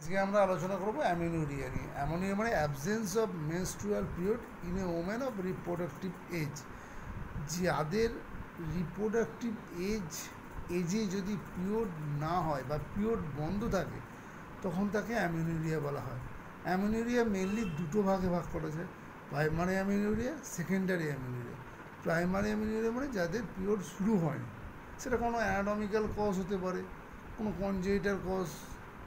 আজকে আমরা আলোচনা করব অ্যামেনোরিয়া নিয়ে। অ্যামেনোরিয়া মানে absence of menstrual period in a women of reproductive age. যাদের রিপ্রোডাক্টিভ এজে যদি পিরিয়ড না হয় বা পিরিয়ড বন্ধ থাকে তখন তাকে অ্যামেনোরিয়া বলা হয়। অ্যামেনোরিয়া মেনলি দুটো ভাগে ভাগ করা যায়, primary amenorrhoea, secondary amenorrhoea. Primary amenorrhoea মানে যাদের পিরিয়ড শুরু হয়নি, সেটা কোনো অ্যানাটমিক্যাল কজ হতে পারে, কোনো কনজেনিটাল কজ,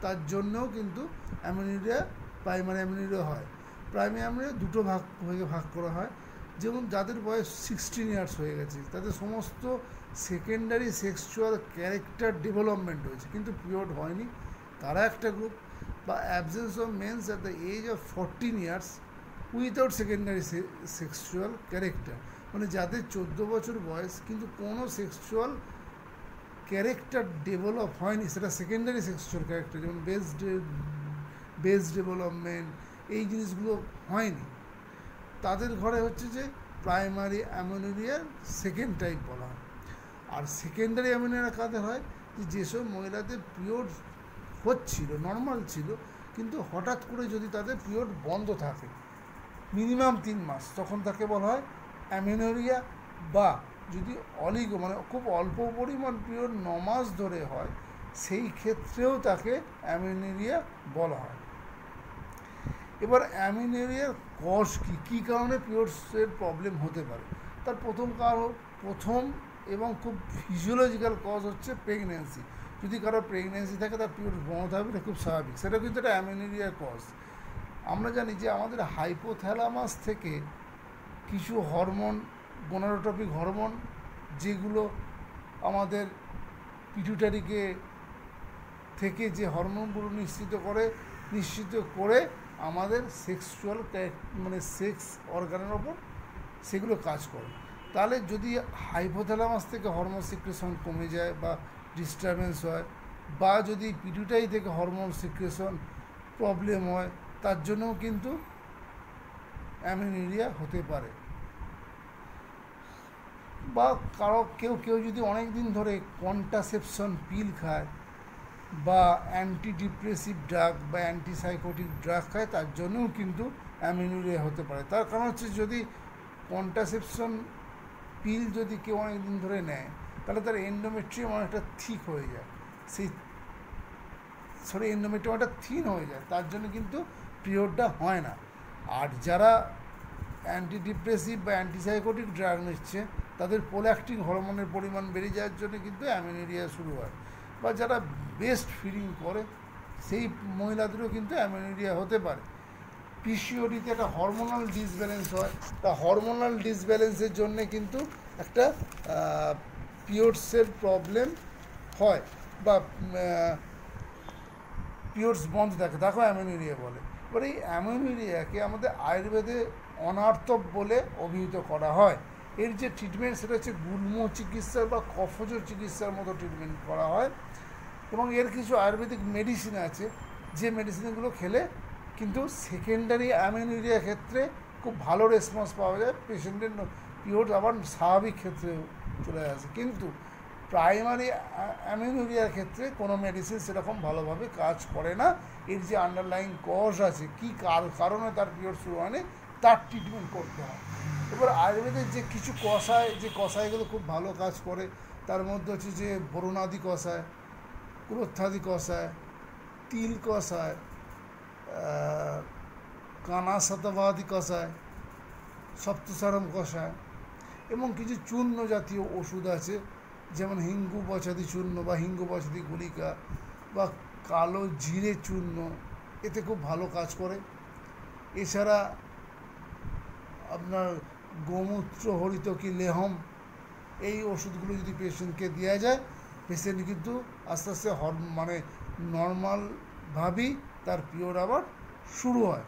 তার জন্যও কিন্তু অ্যামেনোরিয়া প্রাইমারি অ্যামেনোরিয়া হয়। প্রাইমারি অ্যামেনোরিয়া দুটো ভাগ করা হয়। যেমন যাদের বয়স 16 ইয়ার্স হয়ে গেছে, তাদের সমস্ত সেকেন্ডারি সেক্সুয়াল ক্যারেক্টার ডেভেলপমেন্ট হয়েছে কিন্তু পিরিয়ড হয়নি, তারা একটা গ্রুপ। বা absence of menses at the age of 14 years without secondary sexual character, মানে যাদের 14 বছর বয়স কিন্তু কোনো সেক্সুয়াল ক্যারেক্টার ডেভেলপ হয়নি, সেটা সেকেন্ডারি সেক্সুয়াল ক্যারেক্টার, যেমন বেস ডেভেলপমেন্ট, এই জিনিসগুলো হয়নি, তাদের ঘরে হচ্ছে যে প্রাইমারি অ্যামেনোরিয়ার সেকেন্ড টাইপ বলা হয়। আর সেকেন্ডারি অ্যামেনোরিয়া কাদের হয়, যেসব মহিলাদের পিরিয়ড হচ্ছিল, নর্মাল ছিল, কিন্তু হঠাৎ করে যদি তাদের পিরিয়ড বন্ধ থাকে মিনিমাম 3 মাস, তখন তাকে বলা হয় অ্যামেনোরিয়া। বা যদি অলিগো মানে খুব অল্প পরিমাণ পিরিয়ড 9 মাস ধরে হয়, সেই ক্ষেত্রেও তাকে অ্যামেনোরিয়া বলা হয়। এবার অ্যামেনোরিয়ার কজ কী কারণে পিরিয়ডসের প্রবলেম হতে পারে, তার প্রথম এবং খুব ফিজিওলজিক্যাল কজ হচ্ছে প্রেগনেন্সি। যদি কারো প্রেগনেন্সি থাকে তার পিরিয়ড বন্ধ হবে, এটা খুব স্বাভাবিক, সেটা কিন্তু একটা অ্যামেনোরিয়ার কজ। আমরা জানি যে আমাদের হাইপোথ্যালামাস থেকে কিছু হরমোন, গোনাডোট্রপিক হরমোন, যেগুলো আমাদের পিটুইটারিকে থেকে যে হরমোনগুলো নিশ্চিত করে আমাদের সেক্সুয়াল মানে সেক্স অর্গানের ওপর সেগুলো কাজ করে। তাহলে যদি হাইপোথ্যালামাস থেকে হরমোন সিক্রেশন কমে যায় বা ডিস্টারবেন্স হয়, বা যদি পিটুইটারি থেকে হরমোন সিক্রেশন প্রবলেম হয়, তার জন্যও কিন্তু অ্যামেনোরিয়া হতে পারে। বা কেউ যদি অনেক দিন ধরে কন্ট্রাসেপশন পিল খায় বা অ্যান্টিডিপ্রেসিভ ড্রাগ বা অ্যান্টিসাইকোটিক ড্রাগ খায়, তার জন্যও কিন্তু অ্যামেনোরিয়া হতে পারে। তার কারণ হচ্ছে যদি কন্ট্রাসেপশন পিল যদি কেউ অনেক দিন ধরে নেয়, তাহলে তার এন্ডোমেট্রিয়াম অনেকটা থিক হয়ে যায়, এন্ডোমেট্রিয়াম অনেকটা থিন হয়ে যায়, তার জন্য কিন্তু পিরিয়ডটা হয় না। আর যারা অ্যান্টিডিপ্রেসিভ বা অ্যান্টিসাইকোটিক ড্রাগ নিচ্ছে, তাদের প্রোল্যাক্টিন হরমোনের পরিমাণ বেড়ে যাওয়ার জন্য কিন্তু অ্যামেনোরিয়া শুরু হয়। বা যারা বেস্ট ফিডিং করে, সেই মহিলাদেরও কিন্তু অ্যামেনোরিয়া হতে পারে। পিসিওডিতে একটা হরমোনাল ডিসব্যালেন্স হয়, তা হরমোনাল ডিসব্যালেন্সের জন্যে কিন্তু একটা পিরিয়ডসের প্রবলেম হয় বা পিরিয়ডস বন্ধ থাকে, তাকে অ্যামেনোরিয়া বলে। এবার এই অ্যামেনোরিয়াকে আমাদের আয়ুর্বেদে অনার্তব বলে অভিহিত করা হয়। এর যে ট্রিটমেন্ট, সেটা হচ্ছে গুল্ম চিকিৎসা বা কফজ চিকিৎসার মতো ট্রিটমেন্ট করা হয়। এবং এর কিছু আয়ুর্বেদিক মেডিসিন আছে, যে মেডিসিনগুলো খেলে কিন্তু সেকেন্ডারি অ্যামেনোরিয়া ক্ষেত্রে খুব ভালো রেসপন্স পাওয়া যায়, পেশেন্টের পিরিয়ড আবার স্বাভাবিক ক্ষেত্রে চলে আসে। কিন্তু প্রাইমারি অ্যামেনোরিয়ার ক্ষেত্রে কোনো মেডিসিন সেরকম ভালোভাবে কাজ করে না। এর যে আন্ডারলাইং কজ আছে, কী কারণে তার পিরিয়ড শুরু হয়নি, তার ট্রিটমেন্ট করতে হয়। এবার আয়ুর্বেদের যে কিছু কষায়গুলো খুব ভালো কাজ করে, তার মধ্যে হচ্ছে যে বরুণাদি কষায়, ক্রোত্থাদি কষায়, তিল কষায়, কানা শতবাদী কষায়, সপ্তসারম কষায়, এবং কিছু চূর্ণ জাতীয় ওষুধ আছে, যেমন হিঙ্গু বছাদি চূর্ণ বা হিঙ্গু বছাদি গুলিকা বা কালো জিরে চূর্ণ, এতে খুব ভালো কাজ করে। এছাড়া আপনার গোমূত্র হরিতকি লেহম, এই ওষুধগুলো যদি পেশেন্টকে দেওয়া যায়, পেশেন্ট কিন্তু আস্তে আস্তে মানে নর্মালভাবেই তার পিরিয়ড আবার শুরু হয়।